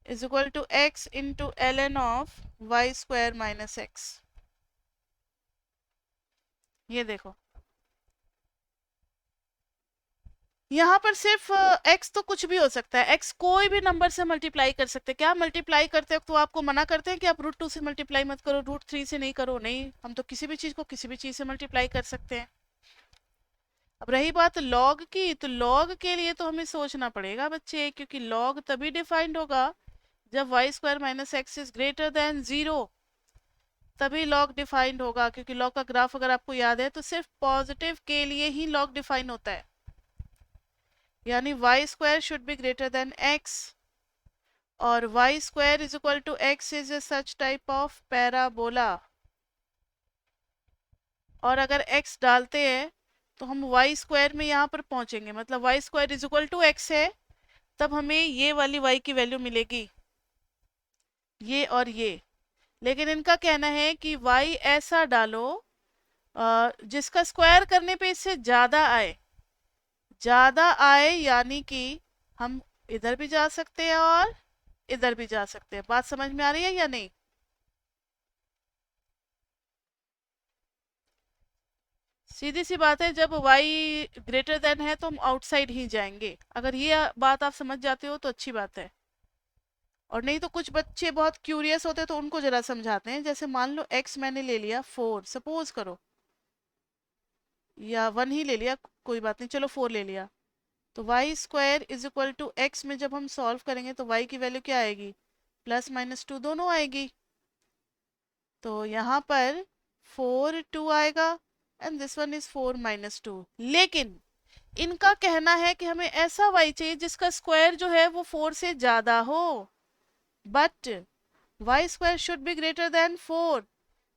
Speaker 1: is equal to x into ln of y square minus x। ये देखो यहाँ पर सिर्फ x तो कुछ भी हो सकता है, x कोई भी नंबर से मल्टीप्लाई कर सकते हैं। क्या मल्टीप्लाई करते वक्त तो आपको मना करते हैं कि आप √2 से मल्टीप्लाई मत करो, √3 से नहीं करो, नहीं, हम तो किसी भी चीज को किसी भी चीज से मल्टीप्लाई कर सकते हैं। अब रही बात लॉग की, तो लॉग के लिए तो हमें सोचना पड़ेगा बच्चे, क्योंकि लॉग तभी डिफाइंड होगा जब y square minus x is greater than zero, तभी लॉग डिफाइंड होगा। क्योंकि लॉग का ग्राफ अगर आपको याद है तो सिर्फ पॉजिटिव के लिए ही लॉग डिफाइन होता है, यानी y square should be greater than x, और y square is equal to x is a such type of parabola. और अगर x डालते हैं तो हम वाई स्क्वायर में यहाँ पर पहुंचेंगे, मतलब y square is equal to x है, तब हमें ये वाली y की वैल्यू मिलेगी, ये और ये। लेकिन इनका कहना है कि y ऐसा डालो जिसका स्क्वायर करने पे इससे ज्यादा आए, ज्यादा आए, यानी कि हम इधर भी जा सकते हैं और इधर भी जा सकते हैं। बात समझ में आ रही है या नहीं? सीधी सी बात है, जब y ग्रेटर देन है तो हम आउटसाइड ही जाएंगे। अगर ये बात आप समझ जाते हो तो अच्छी बात है, और नहीं तो कुछ बच्चे बहुत क्यूरियस होते हैं तो उनको जरा समझाते हैं। जैसे मान लो x मैंने ले लिया 4, सपोज करो, या 1 ही ले लिया, कोई बात नहीं, चलो 4 ले लिया। तो y square is equal to x में जब हम सॉल्व करेंगे तो y की वैल्यू क्या आएगी? +-2 दोनों आएगी। तो यहाँ पर 4 2 आएगा एंड दिस वन इज 4-2। लेकिन इनका कहना है कि हमें ऐसा y चाहिए जिसका स्क्वायर जो है वो 4 से ज्यादा हो, but why square should be greater than 4।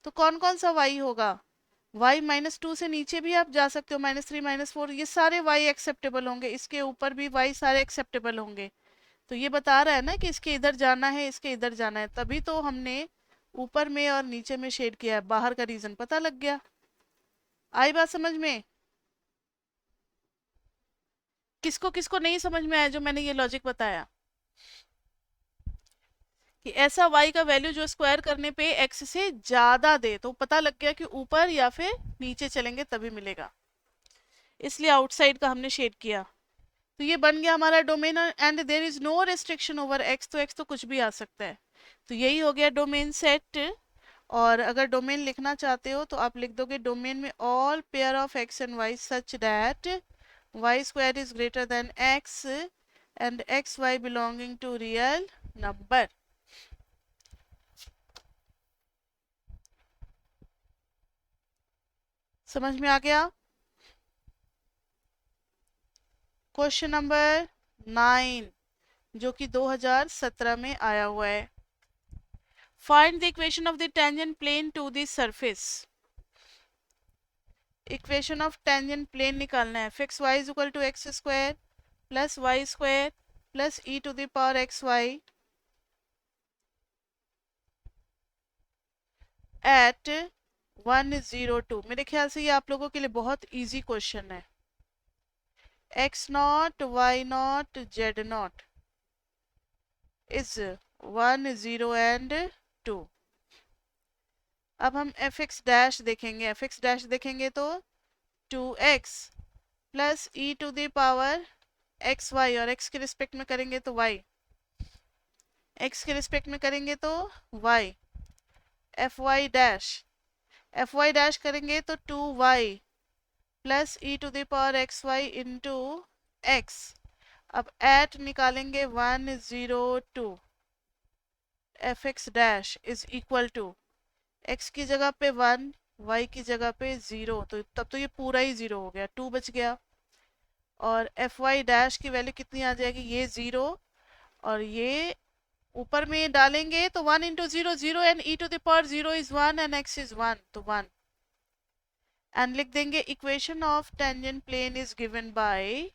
Speaker 1: तो कौन कौन सा y होगा? y -2 से नीचे भी आप जा सकते हो, -3 -4, ये सारे y एक्सेप्टेबल होंगे, इसके ऊपर भी y सारे एक्सेप्टेबल होंगे। तो ये बता रहा है ना कि इसके इधर जाना है, इसके इधर जाना है, तभी तो हमने ऊपर में और नीचे में शेड किया है। बाहर का रीजन पता लग गया? आई बात समझ में? किसको किसको नहीं समझ में आया जो मैंने ये लॉजिक बताया कि ऐसा y का वैल्यू जो स्क्वायर करने पे x से ज्यादा दे, तो पता लग गया कि ऊपर या फिर नीचे चलेंगे तभी मिलेगा, इसलिए आउटसाइड का हमने शेड किया। तो ये बन गया हमारा domain, and there is no restriction over x, तो x तो कुछ भी आ सकता है। तो यही हो गया डोमेन सेट। और अगर डोमेन लिखना चाहते हो तो आप लिख दोगे डोमेन में all pair of x and y such that y square is greater than x and x y belonging to real number. समझ में आ गया? क्वेश्चन नंबर 9 जो कि 2017 में आया हुआ है। Find the equation of the tangent plane to the surface. Equation of tangent plane निकालना है। F x y is equal to x square plus y square plus e to the power x y at 1 0 2। मेरे ख्याल से ये आप लोगों के लिए बहुत इजी क्वेश्चन है। x0 y0 z0 is 1 0 and 2। अब हम fx डैश देखेंगे। fx डैश देखेंगे तो 2x plus e to the power x y, और x के रिस्पेक्ट में करेंगे तो y, x के रिस्पेक्ट में करेंगे तो y, fy डैश करेंगे तो 2y plus e to the power x y into x. अब एट निकालेंगे 1 0 2। fx dash is equal to x की जगह पे 1, y की जगह पे 0, तो तब तो ये पूरा ही 0 हो गया, 2 बच गया। और fy डैश की वैल्यू कितनी आ जाएगी? ये 0, और ये ऊपर में डालेंगे तो 1 into 0 0, and e to the power 0 is 1 and x is 1, तो 1। एंड लिख देंगे equation of tangent plane is given by,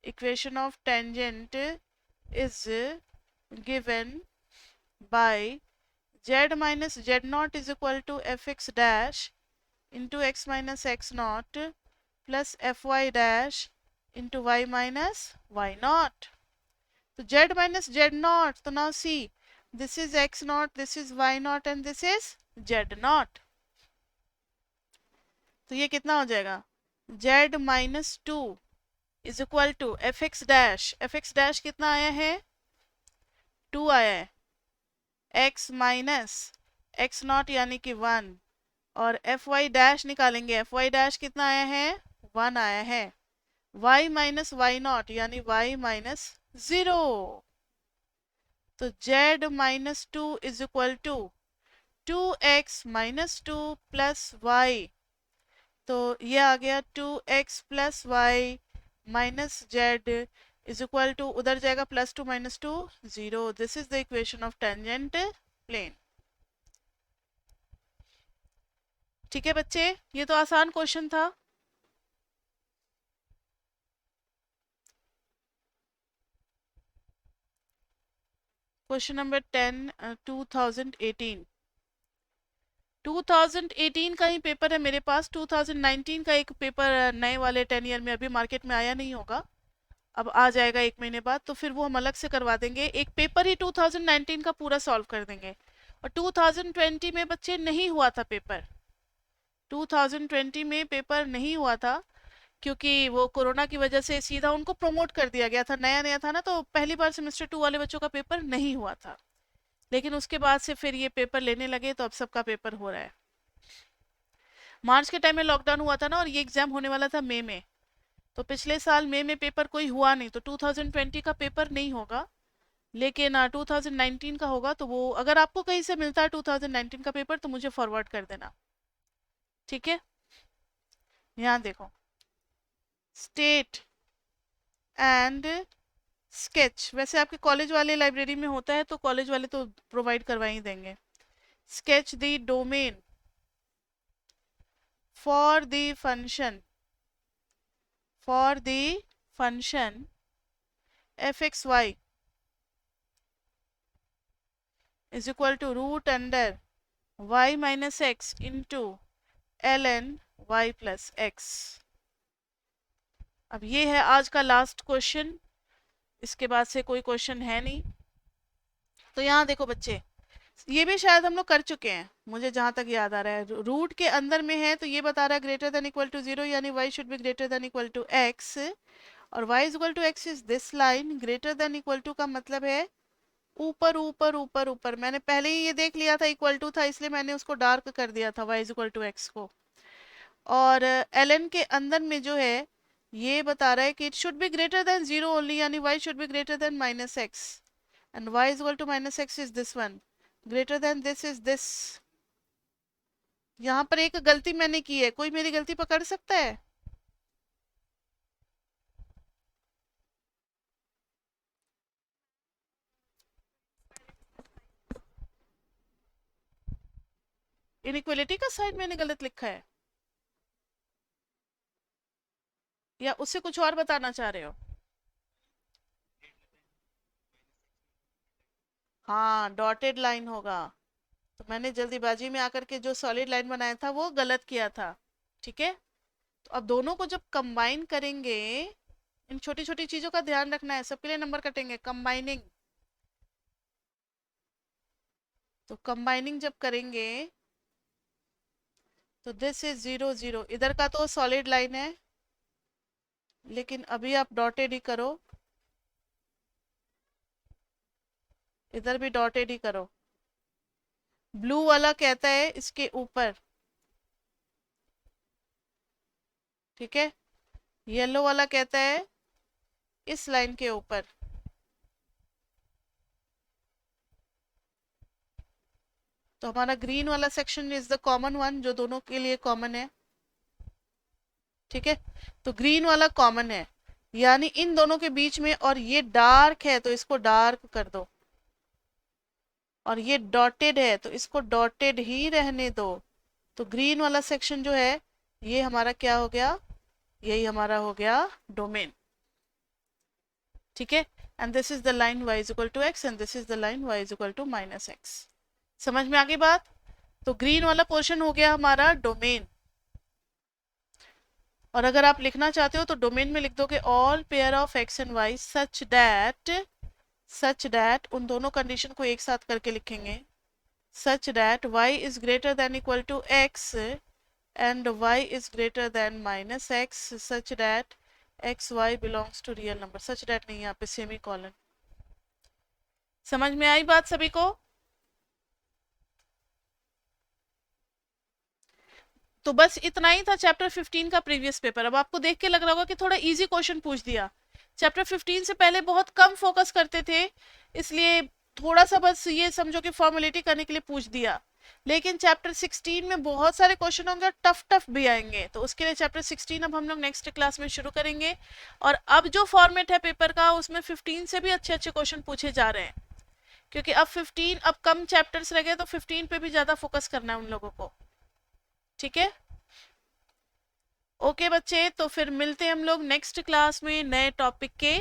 Speaker 1: equation of tangent is given by z minus z0 is equal to fx dash into x minus x0 plus fy dash into y minus y0. So z minus z0, so now see, this is x0, this is y0 and this is z0. तो ये कितना हो जाएगा? z minus 2 is equal to fx dash कितना आया है? 2 आया है। x माइनस x0 यानी कि 1, और fy डैश निकालेंगे। fy डैश कितना आया है? 1 आया है। y माइनस y0 यानी y माइनस 0। तो z minus 2 is equal to 2x minus 2 plus y, तो ये आ गया 2x प्लस y minus z is equal to, उधर जाएगा +2 -2 0। This is the equation of tangent plane. ठीक है बच्चे, ये तो आसान क्वेश्चन था। क्वेश्चन नंबर 10 2018 का ही पेपर है मेरे पास। 2019 का एक पेपर नए वाले 10 ईयर में अभी मार्केट में आया नहीं होगा, अब आ जाएगा 1 महीने बाद, तो फिर वो हम अलग से करवा देंगे। एक पेपर ही 2019 का पूरा सॉल्व कर देंगे। और 2020 में बच्चे नहीं हुआ था पेपर, 2020 में पेपर नहीं हुआ था, क्योंकि वो कोरोना की वजह से सीधा उनको प्रमोट कर दिया गया था, नया नया था ना, तो पहली बार सेमेस्टर 2 वाले बच्चों का पेपर नहीं हुआ था। लेकिन उसके बाद से फिर ये पेपर लेने लगे, तो अब सबका पेपर हो रहा है। मार्च के टाइम में लॉकडाउन हुआ था ना, और ये एग्जाम होने वाला था मई में, तो पिछले साल मई में पेपर कोई हुआ नहीं, तो 2020 का पेपर नहीं होगा। लेकिन 2019 का होगा, तो वो अगर आपको कहीं से मिलता है 2019 का पेपर, तो मुझे फॉरवर्ड कर देना, ठीक है। यहाँ देखो, स्टेट एंड स्केच, वैसे आपके कॉलेज वाले लाइब्रेरी में होता है, तो कॉलेज वाले तो प्रोवाइड करवा ही देंगे। Sketch the domain for the function fxy is equal to root under y minus x into ln y plus x। अब ये है आज का लास्ट क्वेश्चन, इसके बाद से कोई क्वेश्चन है नहीं। तो यहाँ देखो बच्चे, ये भी शायद हम लोग कर चुके हैं, मुझे जहां तक याद आ रहा है। रूट के अंदर में है, तो ये बता रहा है ग्रेटर देन इक्वल टू 0, यानी y should be greater than equal to x, और y is equal to x is this line. Greater than equal to का मतलब है ऊपर ऊपर ऊपर ऊपर। मैंने पहले ही ये देख लिया था इक्वल टू था, इसलिए मैंने उसको डार्क कर दिया था y is equal to x को। और ln के अंदर में जो है, ये बता रहा है कि it should be greater than 0 only, यानी y should be greater than minus x, and y is equal to minus x is this one, greater than this is this. यहाँ पर एक गलती मैंने की है, कोई मेरी गलती पकड़ सकता है? इनइक्वलिटी का साइड मैंने गलत लिखा है, या उससे कुछ और बताना चाह रहे हो? हाँ, डॉटेड लाइन होगा। तो मैंने जल्दीबाजी में आकर के जो सॉलिड लाइन बनाया था वो गलत किया था, ठीक है। तो अब दोनों को जब कंबाइन करेंगे, इन छोटी छोटी चीजों का ध्यान रखना है, सबके लिए नंबर कटेंगे। कंबाइनिंग, तो कंबाइनिंग जब करेंगे, तो दिस इज 0 0, इधर का तो सॉलिड लाइन है, लेकिन अभी आप डॉटेड ही करो, इधर भी डॉटेड ही करो। ब्लू वाला कहता है इसके ऊपर, ठीक है। येलो वाला कहता है इस लाइन के ऊपर। तो हमारा ग्रीन वाला section is the common one, जो दोनों के लिए कॉमन है, ठीक है। तो ग्रीन वाला कॉमन है, यानी इन दोनों के बीच में, और ये डार्क है तो इसको डार्क कर दो, और ये डॉटेड है तो इसको डॉटेड ही रहने दो। तो ग्रीन वाला सेक्शन जो है, ये हमारा क्या हो गया, यही हमारा हो गया डोमेन, ठीक है। And this is the line y is equal to x, and this is the line y is equal to minus x. समझ में आ गई बात? तो ग्रीन वाला पोर्शन हो गया हमारा डोमेन। और अगर आप लिखना चाहते हो तो डोमेन में लिख दोगे all pair of x and y such that उन दोनों कंडीशन को एक साथ करके लिखेंगे, such that y is greater than equal to x and y is greater than minus x, such that x y belongs to real number. Such that नहीं, यहाँ पे सेमी कॉलन। समझ में आई बात सभी को? तो बस इतना ही था चैप्टर 15 का प्रीवियस पेपर। अब आपको देख के लग रहा होगा कि थोड़ा इजी क्वेश्चन पूछ दिया। चैप्टर 15 से पहले बहुत कम फोकस करते थे, इसलिए थोड़ा सा बस ये समझो कि फॉर्मेलिटी करने के लिए पूछ दिया। लेकिन चैप्टर 16 में बहुत सारे क्वेश्चन होंगे और टफ टफ भी आएंगे, तो उसके लिए चैप्टर 16 अब हम लोग नेक्स्ट क्लास में शुरू करेंगे। और अब जो फॉर्मेट है पेपर का, उसमें 15 से भी अच्छे अच्छे क्वेश्चन पूछे जा रहे हैं, क्योंकि अब 15 अब कम चैप्टर्स रह गए, तो 15 पे भी ज्यादा फोकस करना है उन लोगों को, ठीक है। ओके बच्चे, तो फिर मिलते हैं हम लोग नेक्स्ट क्लास में नए टॉपिक के